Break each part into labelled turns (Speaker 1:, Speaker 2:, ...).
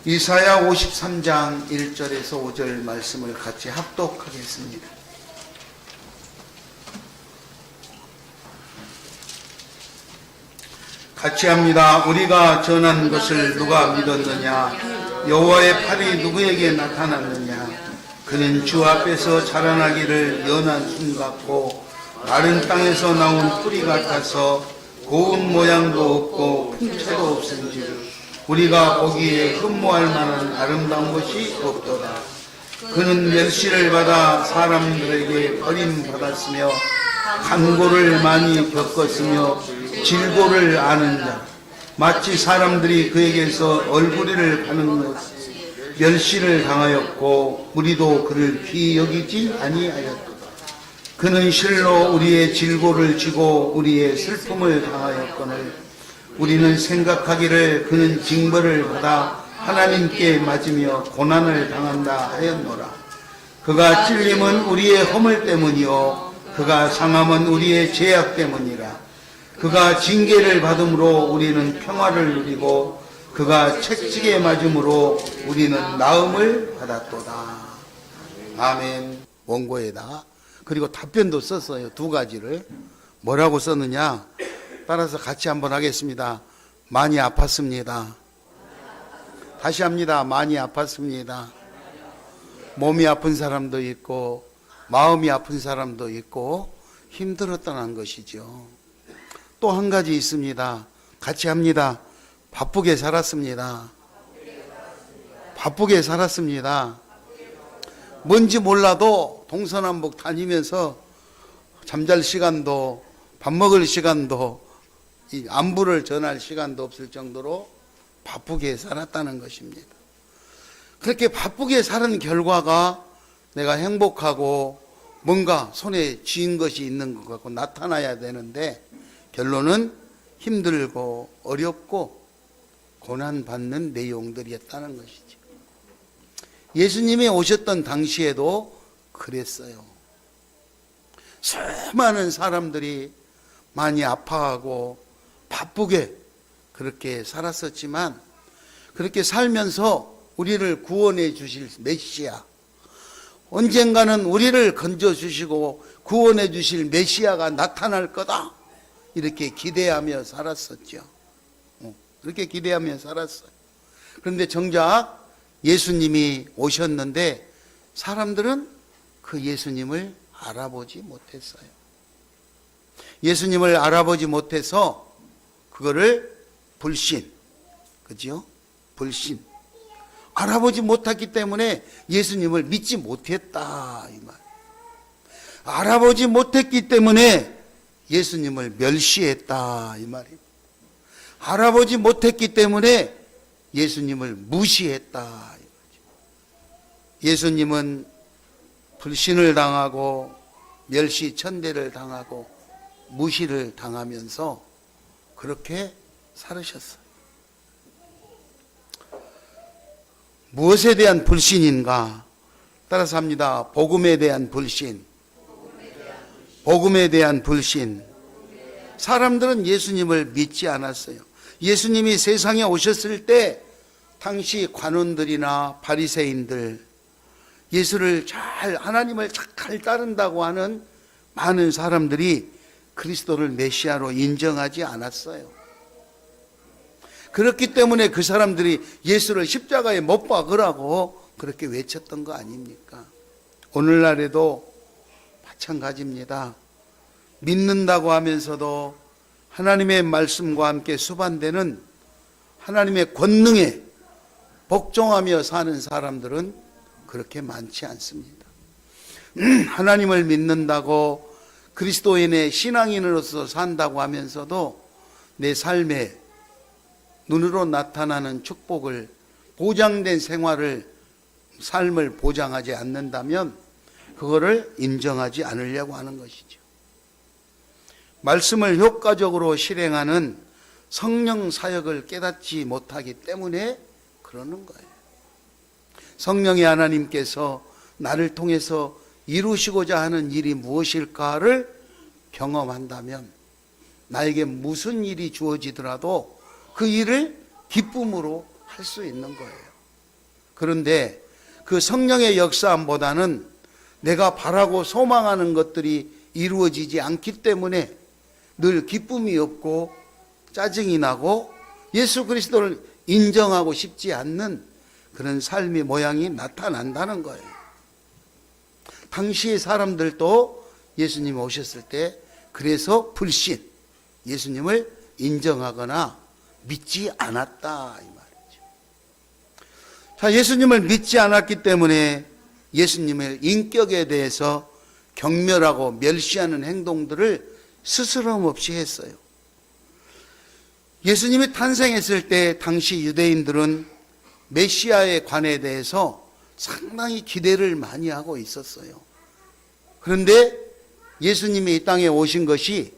Speaker 1: 이사야 53장 1절에서 5절 말씀을 같이 합독하겠습니다. 같이 합니다. 우리가 전한 것을 누가 믿었느냐? 여호와의 팔이 누구에게 나타났느냐? 그는 주 앞에서 자라나기를 연한 순 같고 마른 땅에서 나온 뿌리 같아서 고운 모양도 없고 풍채도 없은지 우리가 보기에 흠모할 만한 아름다운 것이 없도다. 그는 멸시를 받아 사람들에게 버림받았으며 간고를 많이 겪었으며 질고를 아는 자, 마치 사람들이 그에게서 얼굴을 파는 것 멸시를 당하였고 우리도 그를 귀히 여기지 아니하였도다. 그는 실로 우리의 질고를 지고 우리의 슬픔을 당하였거늘 우리는 생각하기를 그는 징벌을 받아 하나님께 맞으며 고난을 당한다 하였노라. 그가 찔림은 우리의 허물 때문이요 그가 상함은 우리의 죄악 때문이라. 그가 징계를 받음으로 우리는 평화를 누리고 그가 채찍에 맞음으로 우리는 나음을 받았도다. 아멘. 원고에다 그리고 답변도 썼어요. 두 가지를. 뭐라고 썼느냐? 따라서 같이 한번 하겠습니다. 많이 아팠습니다. 다시 합니다. 많이 아팠습니다. 몸이 아픈 사람도 있고 마음이 아픈 사람도 있고 힘들었다는 것이죠. 또 한 가지 있습니다. 같이 합니다. 바쁘게 살았습니다. 바쁘게 살았습니다. 뭔지 몰라도 동서남북 다니면서 잠잘 시간도 밥 먹을 시간도 이 안부를 전할 시간도 없을 정도로 바쁘게 살았다는 것입니다. 그렇게 바쁘게 사는 결과가 내가 행복하고 뭔가 손에 쥐인 것이 있는 것 같고 나타나야 되는데 결론은 힘들고 어렵고 고난받는 내용들이었다는 것이죠. 예수님이 오셨던 당시에도 그랬어요. 수많은 사람들이 많이 아파하고 바쁘게 그렇게 살았었지만 그렇게 살면서 우리를 구원해 주실 메시아, 언젠가는 우리를 건져 주시고 구원해 주실 메시아가 나타날 거다 이렇게 기대하며 살았었죠. 그렇게 기대하며 살았어요. 그런데 정작 예수님이 오셨는데 사람들은 그 예수님을 알아보지 못했어요. 예수님을 알아보지 못해서 그거를 불신, 그죠? 불신. 알아보지 못했기 때문에 예수님을 믿지 못했다 이 말. 알아보지 못했기 때문에 예수님을 멸시했다 이 말입니다. 알아보지 못했기 때문에 예수님을 무시했다 이 말이죠. 예수님은 불신을 당하고 멸시 천대를 당하고 무시를 당하면서 그렇게 살으셨어요. 무엇에 대한 불신인가? 따라서 합니다. 복음에 대한 불신. 복음에 대한 불신. 사람들은 예수님을 믿지 않았어요. 예수님이 세상에 오셨을 때 당시 관원들이나 바리새인들 예수를 하나님을 잘 따른다고 하는 많은 사람들이 그리스도를 메시아로 인정하지 않았어요. 그렇기 때문에 그 사람들이 예수를 십자가에 못 박으라고 그렇게 외쳤던 거 아닙니까? 오늘날에도 마찬가지입니다. 믿는다고 하면서도 하나님의 말씀과 함께 수반되는 하나님의 권능에 복종하며 사는 사람들은 그렇게 많지 않습니다. 하나님을 믿는다고 그리스도인의 신앙인으로서 산다고 하면서도 내 삶에 눈으로 나타나는 축복을 보장된 삶을 보장하지 않는다면 그거를 인정하지 않으려고 하는 것이죠. 말씀을 효과적으로 실행하는 성령 사역을 깨닫지 못하기 때문에 그러는 거예요. 성령의 하나님께서 나를 통해서 이루시고자 하는 일이 무엇일까를 경험한다면 나에게 무슨 일이 주어지더라도 그 일을 기쁨으로 할 수 있는 거예요. 그런데 그 성령의 역사보다는 내가 바라고 소망하는 것들이 이루어지지 않기 때문에 늘 기쁨이 없고 짜증이 나고 예수 그리스도를 인정하고 싶지 않는 그런 삶의 모양이 나타난다는 거예요. 당시의 사람들도 예수님 오셨을 때 그래서 불신, 예수님을 인정하거나 믿지 않았다 이 말이죠. 자, 예수님을 믿지 않았기 때문에 예수님의 인격에 대해서 경멸하고 멸시하는 행동들을 스스럼 없이 했어요. 예수님이 탄생했을 때 당시 유대인들은 메시아에 관해 대해서 상당히 기대를 많이 하고 있었어요. 그런데 예수님이 이 땅에 오신 것이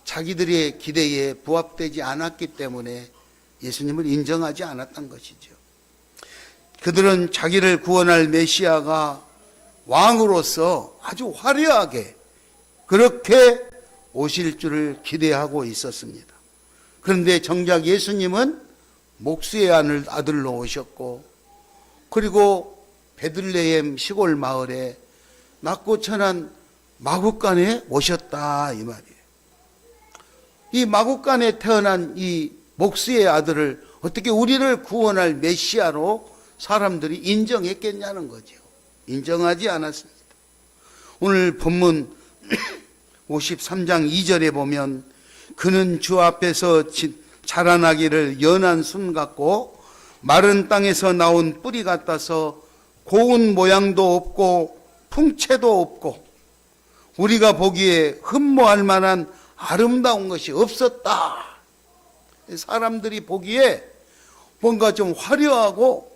Speaker 1: 자기들의 기대에 부합되지 않았기 때문에 예수님을 인정하지 않았던 것이죠. 그들은 자기를 구원할 메시아가 왕으로서 아주 화려하게 그렇게 오실 줄을 기대하고 있었습니다. 그런데 정작 예수님은 목수의 아들로 오셨고, 그리고 베들레헴 시골 마을에 낮고 천한 마구간에 오셨다 이 말이에요. 이 마구간에 태어난 이 목수의 아들을 어떻게 우리를 구원할 메시아로 사람들이 인정했겠냐는 거죠. 인정하지 않았습니다. 오늘 본문 53장 2절에 보면 그는 주 앞에서 자라나기를 연한 순 같고 마른 땅에서 나온 뿌리 같아서 고운 모양도 없고 풍채도 없고 우리가 보기에 흠모할 만한 아름다운 것이 없었다. 사람들이 보기에 뭔가 좀 화려하고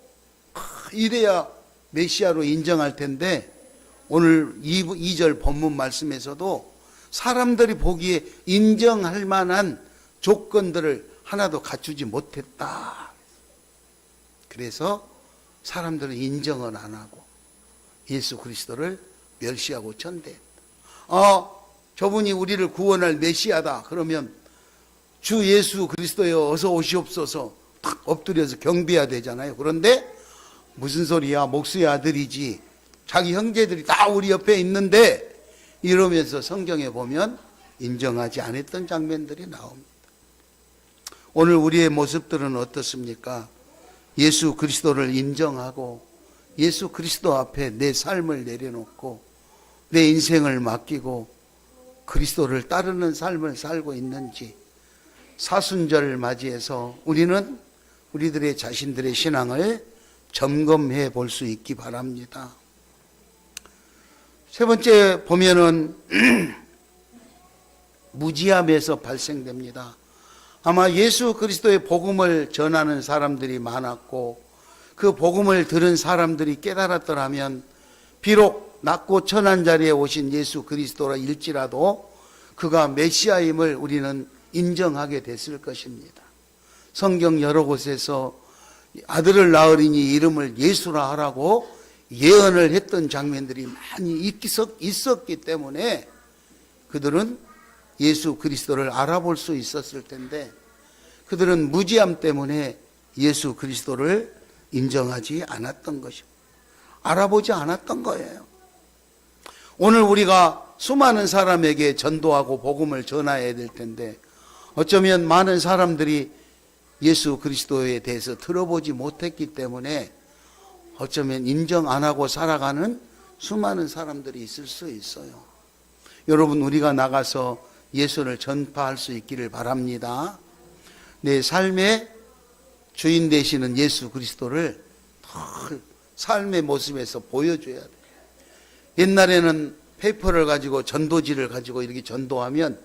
Speaker 1: 이래야 메시아로 인정할 텐데 오늘 2절 본문 말씀에서도 사람들이 보기에 인정할 만한 조건들을 하나도 갖추지 못했다. 그래서 사람들은 인정은 안 하고 예수 그리스도를 멸시하고 천대했다. 저분이 우리를 구원할 메시아다. 그러면 주 예수 그리스도여 어서 오시옵소서 탁 엎드려서 경배해야 되잖아요. 그런데 무슨 소리야, 목수의 아들이지, 자기 형제들이 다 우리 옆에 있는데 이러면서 성경에 보면 인정하지 않았던 장면들이 나옵니다. 오늘 우리의 모습들은 어떻습니까? 예수 그리스도를 인정하고 예수 그리스도 앞에 내 삶을 내려놓고 내 인생을 맡기고 그리스도를 따르는 삶을 살고 있는지 사순절을 맞이해서 우리는 우리들의 자신들의 신앙을 점검해 볼 수 있기 바랍니다. 세 번째 보면은 무지함에서 발생됩니다. 아마 예수 그리스도의 복음을 전하는 사람들이 많았고 그 복음을 들은 사람들이 깨달았더라면 비록 낮고 천한 자리에 오신 예수 그리스도라 일지라도 그가 메시아임을 우리는 인정하게 됐을 것입니다. 성경 여러 곳에서 아들을 낳으리니 이름을 예수라 하라고 예언을 했던 장면들이 많이 있었기 때문에 그들은 예수 그리스도를 알아볼 수 있었을 텐데 그들은 무지함 때문에 예수 그리스도를 인정하지 않았던 것입니다. 알아보지 않았던 거예요. 오늘 우리가 수많은 사람에게 전도하고 복음을 전해야 될 텐데 어쩌면 많은 사람들이 예수 그리스도에 대해서 들어보지 못했기 때문에 어쩌면 인정 안 하고 살아가는 수많은 사람들이 있을 수 있어요. 여러분, 우리가 나가서 예수를 전파할 수 있기를 바랍니다. 내 삶의 주인 되시는 예수 그리스도를 삶의 모습에서 보여줘야 돼요. 옛날에는 페이퍼를 가지고 전도지를 가지고 이렇게 전도하면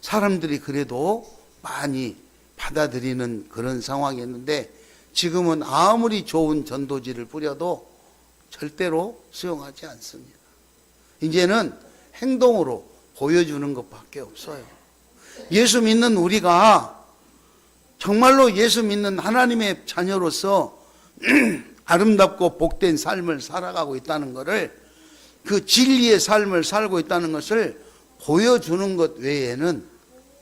Speaker 1: 사람들이 그래도 많이 받아들이는 그런 상황이었는데 지금은 아무리 좋은 전도지를 뿌려도 절대로 수용하지 않습니다. 이제는 행동으로 보여주는 것밖에 없어요. 예수 믿는 우리가 정말로 예수 믿는 하나님의 자녀로서 아름답고 복된 삶을 살아가고 있다는 것을, 그 진리의 삶을 살고 있다는 것을 보여주는 것 외에는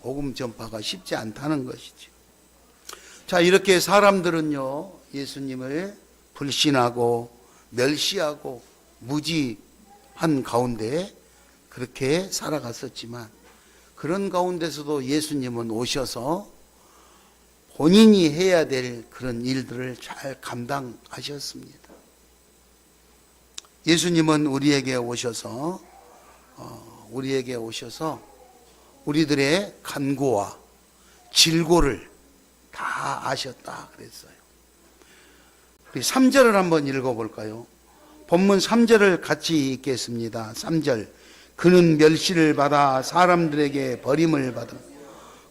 Speaker 1: 복음 전파가 쉽지 않다는 것이죠. 자, 이렇게 사람들은요, 예수님을 불신하고 멸시하고 무지한 가운데 그렇게 살아갔었지만, 그런 가운데서도 예수님은 오셔서 본인이 해야 될 그런 일들을 잘 감당하셨습니다. 예수님은 우리에게 오셔서 우리들의 간고와 질고를 다 아셨다 그랬어요. 우리 3절을 한번 읽어볼까요? 본문 3절을 같이 읽겠습니다. 3절. 그는 멸시를 받아 사람들에게 버림을 받아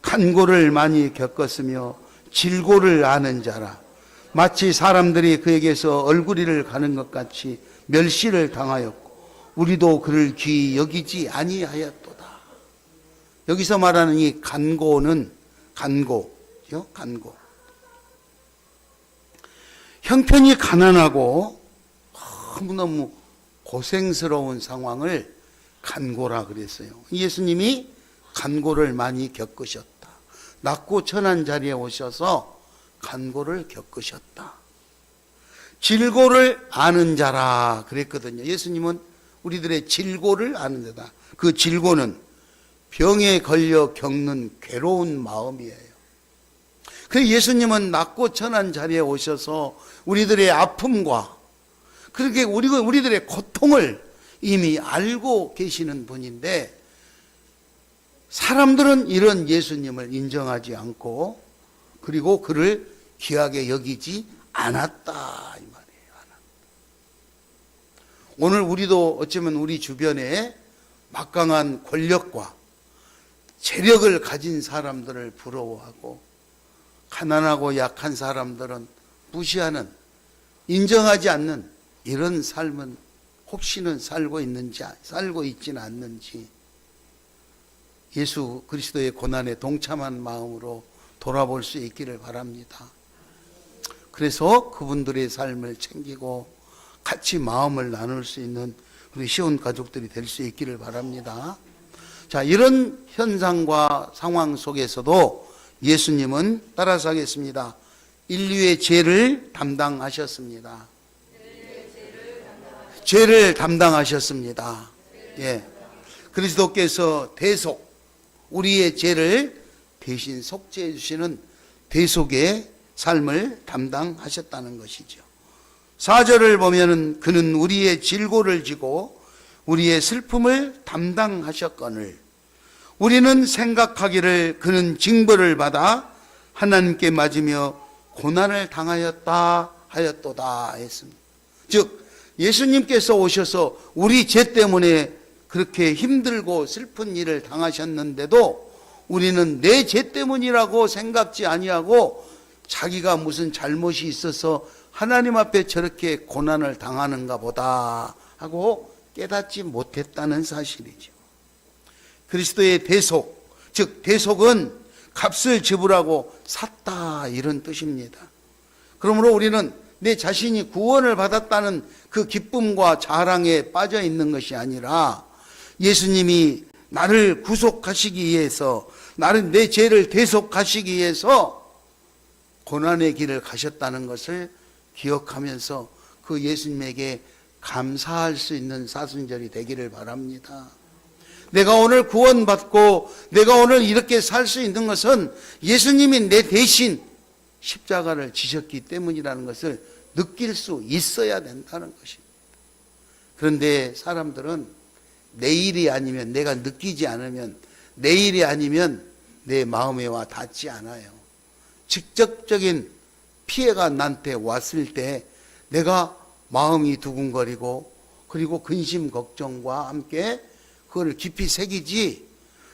Speaker 1: 간고를 많이 겪었으며 질고를 아는 자라. 마치 사람들이 그에게서 얼굴이를 가는 것 같이 멸시를 당하였고 우리도 그를 귀히 여기지 아니하였도다. 여기서 말하는 이 간고는 간고죠. 간고. 형편이 가난하고 너무너무 고생스러운 상황을 간고라 그랬어요. 예수님이 간고를 많이 겪으셨다. 낮고 천한 자리에 오셔서 간고를 겪으셨다. 질고를 아는 자라 그랬거든요. 예수님은 우리들의 질고를 아는 자다. 그 질고는 병에 걸려 겪는 괴로운 마음이에요. 그래서 예수님은 낮고 천한 자리에 오셔서 우리들의 아픔과 그렇게 우리들의 고통을 이미 알고 계시는 분인데, 사람들은 이런 예수님을 인정하지 않고 그리고 그를 귀하게 여기지 않았다 이 말이에요. 오늘 우리도 어쩌면 우리 주변에 막강한 권력과 재력을 가진 사람들을 부러워하고 가난하고 약한 사람들은 무시하는, 인정하지 않는 이런 삶은 혹시는 살고 있지는 않는지 예수 그리스도의 고난에 동참한 마음으로 돌아볼 수 있기를 바랍니다. 그래서 그분들의 삶을 챙기고 같이 마음을 나눌 수 있는 우리 시온 가족들이 될 수 있기를 바랍니다. 자, 이런 현상과 상황 속에서도 예수님은 따라서 하겠습니다. 인류의 죄를 담당하셨습니다. 죄를 담당하셨습니다. 예. 그리스도께서 대속, 우리의 죄를 대신 속죄해 주시는 대속의 삶을 담당하셨다는 것이죠. 4절을 보면은 그는 우리의 질고를 지고 우리의 슬픔을 담당하셨거늘 우리는 생각하기를 그는 징벌을 받아 하나님께 맞으며 고난을 당하였다 하였도다 했습니다. 즉 예수님께서 오셔서 우리 죄 때문에 그렇게 힘들고 슬픈 일을 당하셨는데도 우리는 내 죄 때문이라고 생각지 아니하고 자기가 무슨 잘못이 있어서 하나님 앞에 저렇게 고난을 당하는가 보다 하고 깨닫지 못했다는 사실이죠. 그리스도의 대속, 즉 대속은 값을 지불하고 샀다 이런 뜻입니다. 그러므로 우리는 내 자신이 구원을 받았다는 그 기쁨과 자랑에 빠져 있는 것이 아니라 예수님이 나를 구속하시기 위해서, 나를 내 죄를 대속하시기 위해서 고난의 길을 가셨다는 것을 기억하면서 그 예수님에게 감사할 수 있는 사순절이 되기를 바랍니다. 내가 오늘 구원받고 내가 오늘 이렇게 살 수 있는 것은 예수님이 내 대신 십자가를 지셨기 때문이라는 것을 느낄 수 있어야 된다는 것입니다. 그런데 사람들은 내일이 아니면, 내가 느끼지 않으면, 내일이 아니면 내 마음에 와 닿지 않아요. 직접적인 피해가 나한테 왔을 때 내가 마음이 두근거리고 그리고 근심 걱정과 함께 그걸 깊이 새기지,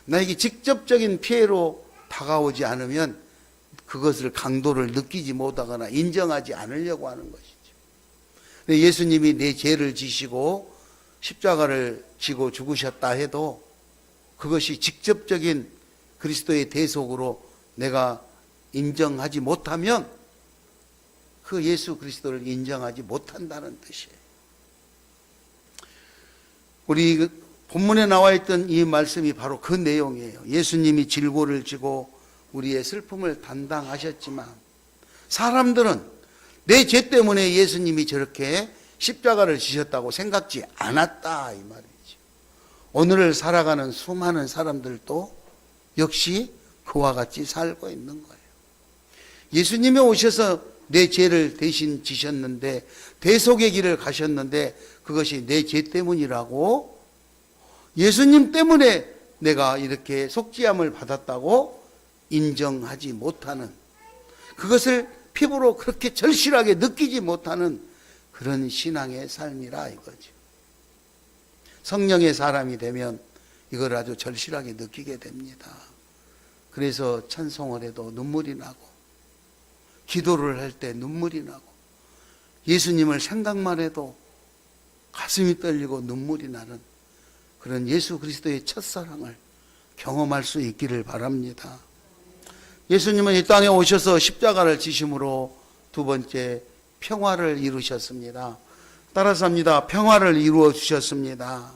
Speaker 1: 나에게 직접적인 피해로 다가오지 않으면 그것을 강도를 느끼지 못하거나 인정하지 않으려고 하는 것이죠. 근데 예수님이 내 죄를 지시고 십자가를 지고 죽으셨다 해도 그것이 직접적인 그리스도의 대속으로 내가 인정하지 못하면 그 예수 그리스도를 인정하지 못한다는 뜻이에요. 우리 본문에 나와 있던 이 말씀이 바로 그 내용이에요. 예수님이 질고를 지고 우리의 슬픔을 담당하셨지만 사람들은 내 죄 때문에 예수님이 저렇게 십자가를 지셨다고 생각지 않았다 이 말이죠. 오늘을 살아가는 수많은 사람들도 역시 그와 같이 살고 있는 거예요. 예수님이 오셔서 내 죄를 대신 지셨는데, 대속의 길을 가셨는데 그것이 내 죄 때문이라고, 예수님 때문에 내가 이렇게 속죄함을 받았다고 인정하지 못하는, 그것을 피부로 그렇게 절실하게 느끼지 못하는 그런 신앙의 삶이라 이거죠. 성령의 사람이 되면 이걸 아주 절실하게 느끼게 됩니다. 그래서 찬송을 해도 눈물이 나고, 기도를 할 때 눈물이 나고, 예수님을 생각만 해도 가슴이 떨리고 눈물이 나는 그런 예수 그리스도의 첫사랑을 경험할 수 있기를 바랍니다. 예수님은 이 땅에 오셔서 십자가를 지심으로 두 번째 평화를 이루셨습니다. 따라서 합니다. 평화를 이루어 주셨습니다.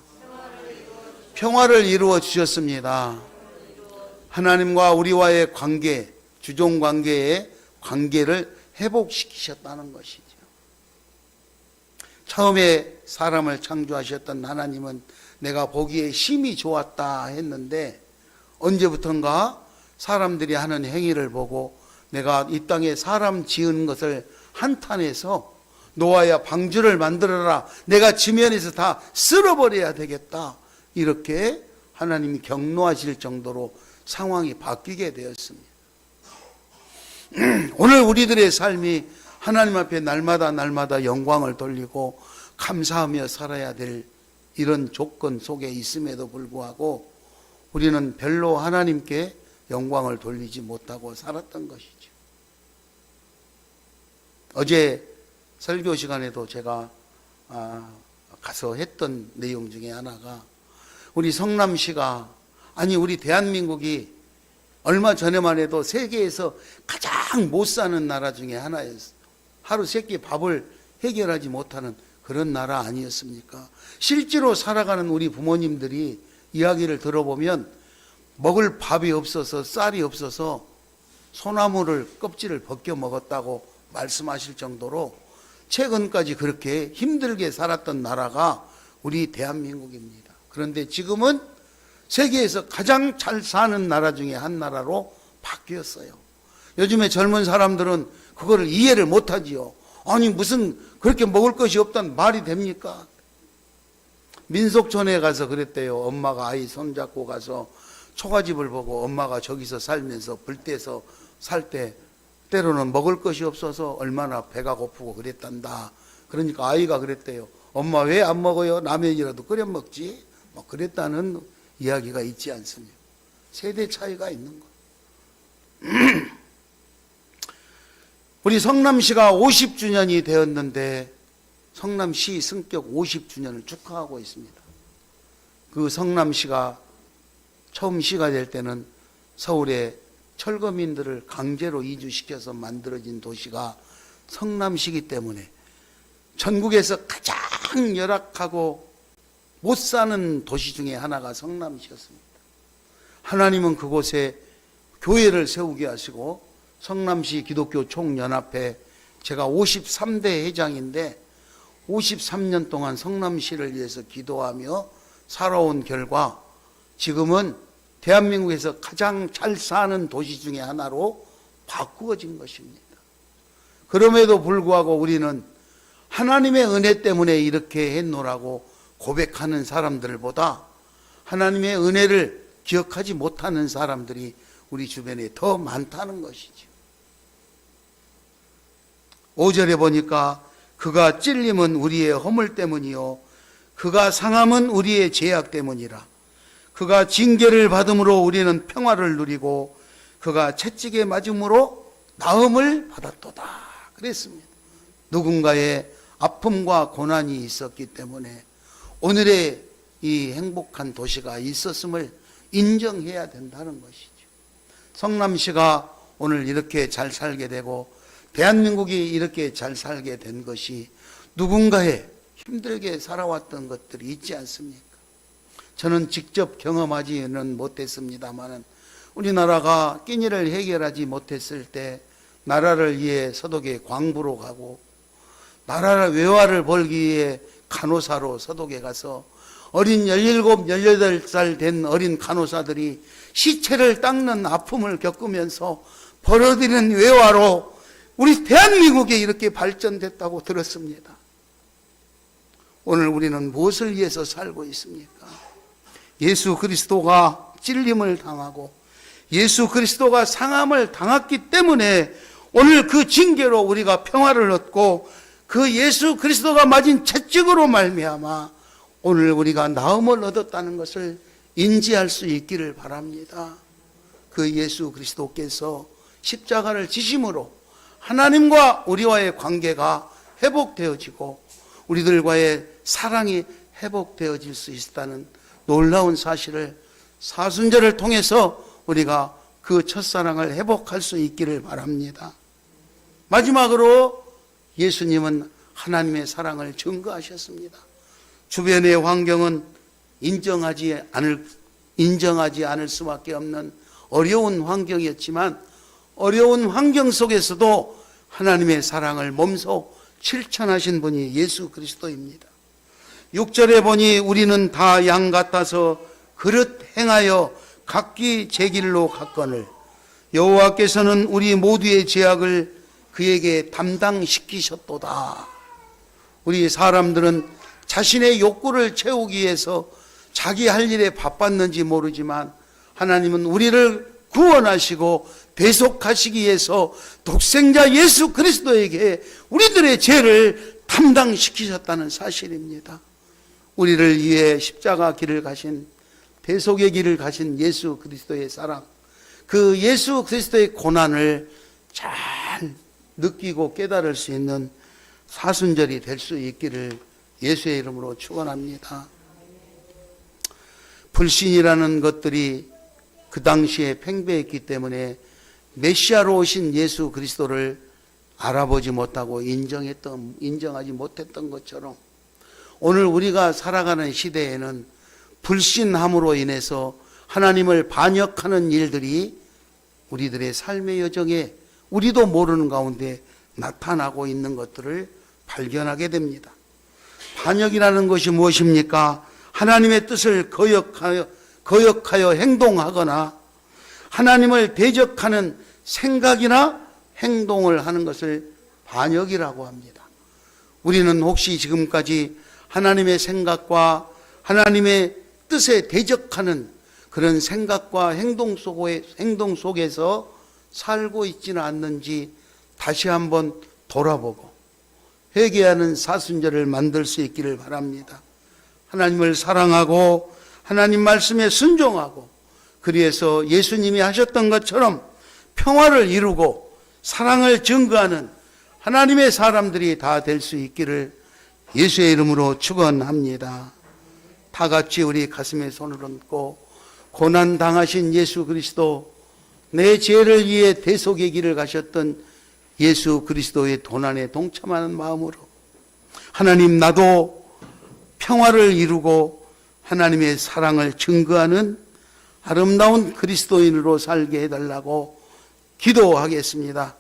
Speaker 1: 평화를 이루어 주셨습니다. 하나님과 우리와의 관계, 주종 관계의 관계를 회복시키셨다는 것이죠. 처음에 사람을 창조하셨던 하나님은 내가 보기에 심히 좋았다 했는데, 언제부턴가 사람들이 하는 행위를 보고 내가 이 땅에 사람 지은 것을 한탄해서 노아야 방주를 만들어라, 내가 지면에서 다 쓸어버려야 되겠다, 이렇게 하나님이 경노하실 정도로 상황이 바뀌게 되었습니다. 오늘 우리들의 삶이 하나님 앞에 날마다 영광을 돌리고 감사하며 살아야 될 이런 조건 속에 있음에도 불구하고 우리는 별로 하나님께 영광을 돌리지 못하고 살았던 것이죠. 어제 설교 시간에도 제가 가서 했던 내용 중에 하나가, 우리 성남시가, 아니 우리 대한민국이 얼마 전에만 해도 세계에서 가장 못 사는 나라 중에 하나였어요. 하루 세 끼 밥을 해결하지 못하는 그런 나라 아니었습니까? 실제로 살아가는 우리 부모님들이 이야기를 들어보면 먹을 밥이 없어서, 쌀이 없어서 소나무를 껍질을 벗겨 먹었다고 말씀하실 정도로 최근까지 그렇게 힘들게 살았던 나라가 우리 대한민국입니다. 그런데 지금은 세계에서 가장 잘 사는 나라 중에 한 나라로 바뀌었어요. 요즘에 젊은 사람들은 그거를 이해를 못하지요. 아니 무슨 그렇게 먹을 것이 없다는 말이 됩니까? 민속촌에 가서 그랬대요. 엄마가 아이 손잡고 가서 초가집을 보고 엄마가 저기서 살면서 불 떼서 살 때 때로는 먹을 것이 없어서 얼마나 배가 고프고 그랬단다. 그러니까 아이가 그랬대요. 엄마 왜 안 먹어요? 라면이라도 끓여 먹지. 뭐 그랬다는 이야기가 있지 않습니까? 세대 차이가 있는 거예요. 우리 성남시가 50주년이 되었는데 성남시 승격 50주년을 축하하고 있습니다. 그 성남시가 처음 시가 될 때는 서울에 철거민들을 강제로 이주시켜서 만들어진 도시가 성남시이기 때문에 전국에서 가장 열악하고 못 사는 도시 중에 하나가 성남시였습니다. 하나님은 그곳에 교회를 세우게 하시고 성남시 기독교 총연합회, 제가 53대 회장인데 53년 동안 성남시를 위해서 기도하며 살아온 결과 지금은 대한민국에서 가장 잘 사는 도시 중에 하나로 바꾸어진 것입니다. 그럼에도 불구하고 우리는 하나님의 은혜 때문에 이렇게 했노라고 고백하는 사람들보다 하나님의 은혜를 기억하지 못하는 사람들이 우리 주변에 더 많다는 것이죠. 5절에 보니까 그가 찔림은 우리의 허물 때문이요 그가 상함은 우리의 죄악 때문이라. 그가 징계를 받음으로 우리는 평화를 누리고 그가 채찍에 맞음으로 나음을 받았도다 그랬습니다. 누군가의 아픔과 고난이 있었기 때문에 오늘의 이 행복한 도시가 있었음을 인정해야 된다는 것이죠. 성남시가 오늘 이렇게 잘 살게 되고 대한민국이 이렇게 잘 살게 된 것이 누군가의 힘들게 살아왔던 것들이 있지 않습니까? 저는 직접 경험하지는 못했습니다만 우리나라가 끼니를 해결하지 못했을 때 나라를 위해 서독에 광부로 가고 나라 외화를 벌기 위해 간호사로 서독에 가서 어린 17, 18살 된 어린 간호사들이 시체를 닦는 아픔을 겪으면서 벌어들이는 외화로 우리 대한민국에 이렇게 발전됐다고 들었습니다. 오늘 우리는 무엇을 위해서 살고 있습니까? 예수 그리스도가 찔림을 당하고 예수 그리스도가 상함을 당했기 때문에 오늘 그 징계로 우리가 평화를 얻고 그 예수 그리스도가 맞은 채찍으로 말미암아 오늘 우리가 나음을 얻었다는 것을 인지할 수 있기를 바랍니다. 그 예수 그리스도께서 십자가를 지심으로 하나님과 우리와의 관계가 회복되어지고 우리들과의 사랑이 회복되어질 수 있다는 놀라운 사실을 사순절을 통해서 우리가 그 첫사랑을 회복할 수 있기를 바랍니다. 마지막으로 예수님은 하나님의 사랑을 증거하셨습니다. 주변의 환경은 인정하지 않을 수밖에 없는 어려운 환경이었지만 어려운 환경 속에서도 하나님의 사랑을 몸소 실천하신 분이 예수 그리스도입니다. 6절에 보니 우리는 다 양 같아서 그릇 행하여 각기 제 길로 갔거늘 여호와께서는 우리 모두의 죄악을 그에게 담당시키셨도다. 우리 사람들은 자신의 욕구를 채우기 위해서 자기 할 일에 바빴는지 모르지만 하나님은 우리를 구원하시고 대속하시기 위해서 독생자 예수 그리스도에게 우리들의 죄를 담당시키셨다는 사실입니다. 우리를 위해 십자가 길을 가신 대속의 길을 가신 예수 그리스도의 사랑, 그 예수 그리스도의 고난을 잘 느끼고 깨달을 수 있는 사순절이 될 수 있기를 예수의 이름으로 축원합니다. 불신이라는 것들이 그 당시에 팽배했기 때문에 메시아로 오신 예수 그리스도를 알아보지 못하고 인정하지 못했던 것처럼 오늘 우리가 살아가는 시대에는 불신함으로 인해서 하나님을 반역하는 일들이 우리들의 삶의 여정에 우리도 모르는 가운데 나타나고 있는 것들을 발견하게 됩니다. 반역이라는 것이 무엇입니까? 하나님의 뜻을 거역하여 행동하거나 하나님을 대적하는 생각이나 행동을 하는 것을 반역이라고 합니다. 우리는 혹시 지금까지 하나님의 생각과 하나님의 뜻에 대적하는 그런 생각과 행동 속에서 살고 있지는 않는지 다시 한번 돌아보고 회개하는 사순절을 만들 수 있기를 바랍니다. 하나님을 사랑하고 하나님 말씀에 순종하고 그래서 예수님이 하셨던 것처럼 평화를 이루고 사랑을 증거하는 하나님의 사람들이 다 될 수 있기를 예수의 이름으로 축원합니다. 다 같이 우리 가슴에 손을 얹고 고난 당하신 예수 그리스도, 내 죄를 위해 대속의 길을 가셨던 예수 그리스도의 고난에 동참하는 마음으로 하나님, 나도 평화를 이루고 하나님의 사랑을 증거하는 아름다운 그리스도인으로 살게 해달라고 기도하겠습니다.